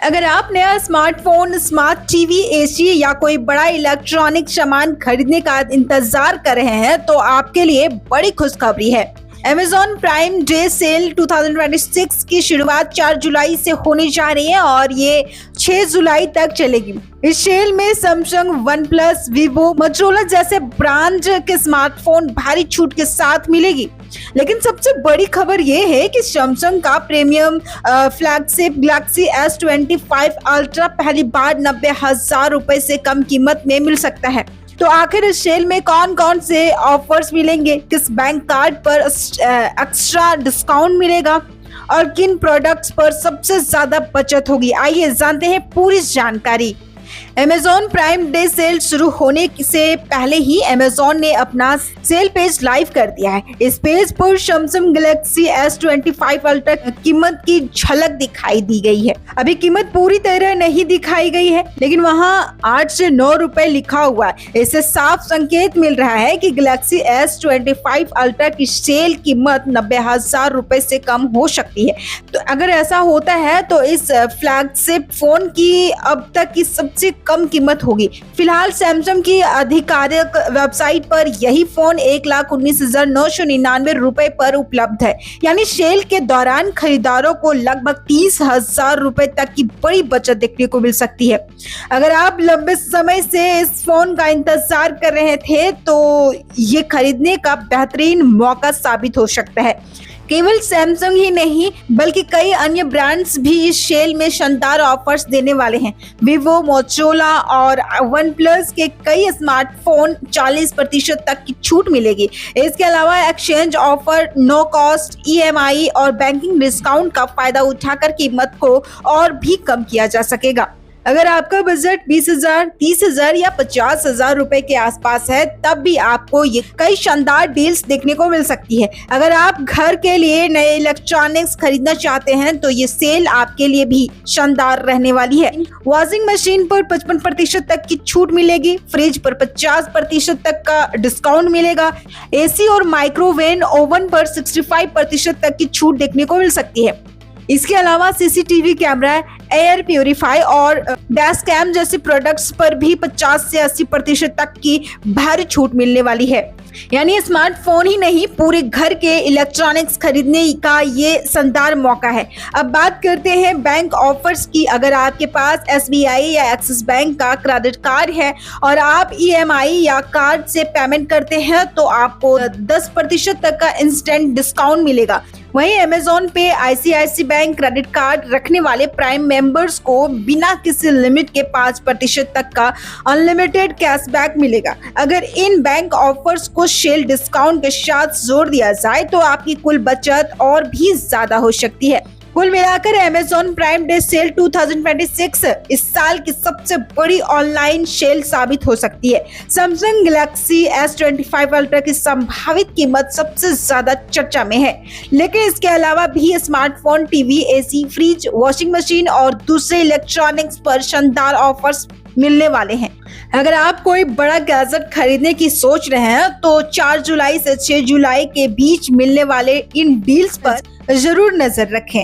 अगर आप नया स्मार्टफोन, स्मार्ट टीवी, एसी या कोई बड़ा इलेक्ट्रॉनिक सामान खरीदने का इंतजार कर रहे हैं तो आपके लिए बड़ी खुशखबरी है। Amazon प्राइम डे सेल 2026 की शुरुआत 4 जुलाई से होने जा रही है और ये 6 जुलाई तक चलेगी। इस सेल में Samsung, one plus, Vivo, Motorola जैसे ब्रांड के स्मार्टफोन भारी छूट के साथ मिलेगी। लेकिन सबसे बड़ी खबर ये है कि सैमसंग का premium flagship Galaxy S25 ultra पहली बार 90,000 रुपए से कम कीमत में मिल सकता है। तो आखिर इस सेल में कौन कौन से ऑफर्स मिलेंगे, किस बैंक कार्ड पर एक्स्ट्रा डिस्काउंट मिलेगा और किन प्रोडक्ट्स पर सबसे ज्यादा बचत होगी, आइए जानते हैं पूरी जानकारी। Amazon प्राइम डे सेल शुरू होने से पहले ही Amazon ने अपना सेल पेज लाइव कर दिया है। इस पेज पर सैमसंग गैलेक्सी S25 अल्ट्रा कीमत की झलक दिखाई दी गई है। अभी कीमत पूरी तरह नहीं दिखाई गई है, लेकिन वहां 8 से 9 रुपए लिखा हुआ है। इससे साफ संकेत मिल रहा है कि गैलेक्सी S25 अल्ट्रा की सेल कीमत 90,000 रुपए से कम हो सकती है। तो अगर ऐसा होता है तो इस फ्लैगशिप फोन की अब तक की सबसे कम कीमत होगी। फिलहाल सैमसंग की आधिकारिक वेबसाइट पर यही फोन 1,19,999 रुपए पर उपलब्ध है। यानी सेल के दौरान खरीदारों को लगभग 30,000 रुपए तक की बड़ी बचत देखने को मिल सकती है। अगर आप लंबे समय से इस फोन का इंतजार कर रहे थे तो ये खरीदने का बेहतरीन मौका साबित हो सकता है। केवल सैमसंग ही नहीं बल्कि कई अन्य ब्रांड्स भी इस सेल में शानदार ऑफर्स देने वाले हैं। वीवो, मोटोरोला और वन प्लस के कई स्मार्टफोन 40% तक की छूट मिलेगी। इसके अलावा exchange offer, no cost EMI और बैंकिंग डिस्काउंट का फायदा उठाकर कीमत को और भी कम किया जा सकेगा। अगर आपका बजट 20,000, 30,000 या 50,000 रुपए के आसपास है तब भी आपको ये कई शानदार डील्स देखने को मिल सकती है। अगर आप घर के लिए नए इलेक्ट्रॉनिक्स खरीदना चाहते हैं तो ये सेल आपके लिए भी शानदार रहने वाली है। वॉशिंग मशीन पर 55% तक की छूट मिलेगी, फ्रिज पर 50% तक का डिस्काउंट मिलेगा, AC और माइक्रोवेव ओवन पर 65% तक की छूट देखने को मिल सकती है। इसके अलावा CCTV कैमरा, एयर प्यूरिफाई और डैश कैम जैसे प्रोडक्ट्स पर भी 50 से 80% तक की भारी छूट मिलने वाली है। यानी स्मार्टफोन ही नहीं, पूरे घर के इलेक्ट्रॉनिक्स खरीदने का ये शानदार मौका है। अब बात करते हैं बैंक ऑफर्स की। अगर आपके पास SBI या एक्सिस बैंक का क्रेडिट कार्ड है और आप EMI या कार्ड से पेमेंट करते हैं तो आपको 10% तक का इंस्टेंट डिस्काउंट मिलेगा। वहीं Amazon पे ICICI बैंक क्रेडिट कार्ड रखने वाले प्राइम मेंबर्स को बिना किसी लिमिट के 5% तक का अनलिमिटेड कैशबैक मिलेगा। अगर इन बैंक ऑफर्स को सेल डिस्काउंट के साथ जोड़ दिया जाए तो आपकी कुल बचत और भी ज्यादा हो सकती है। कुल मिलाकर Amazon प्राइम डे सेल 2026 इस साल की सबसे बड़ी ऑनलाइन सेल साबित हो सकती है। सैमसंग गैलेक्सी S25 अल्ट्रा की संभावित कीमत सबसे ज्यादा चर्चा में है, लेकिन इसके अलावा भी smartphone, TV, AC, fridge, washing machine और दूसरे इलेक्ट्रॉनिक्स पर शानदार ऑफर्स मिलने वाले हैं। अगर आप कोई बड़ा गैजेट खरीदने की सोच रहे हैं तो 4 जुलाई से 6 जुलाई के बीच मिलने वाले इन डील्स पर जरूर नजर रखें।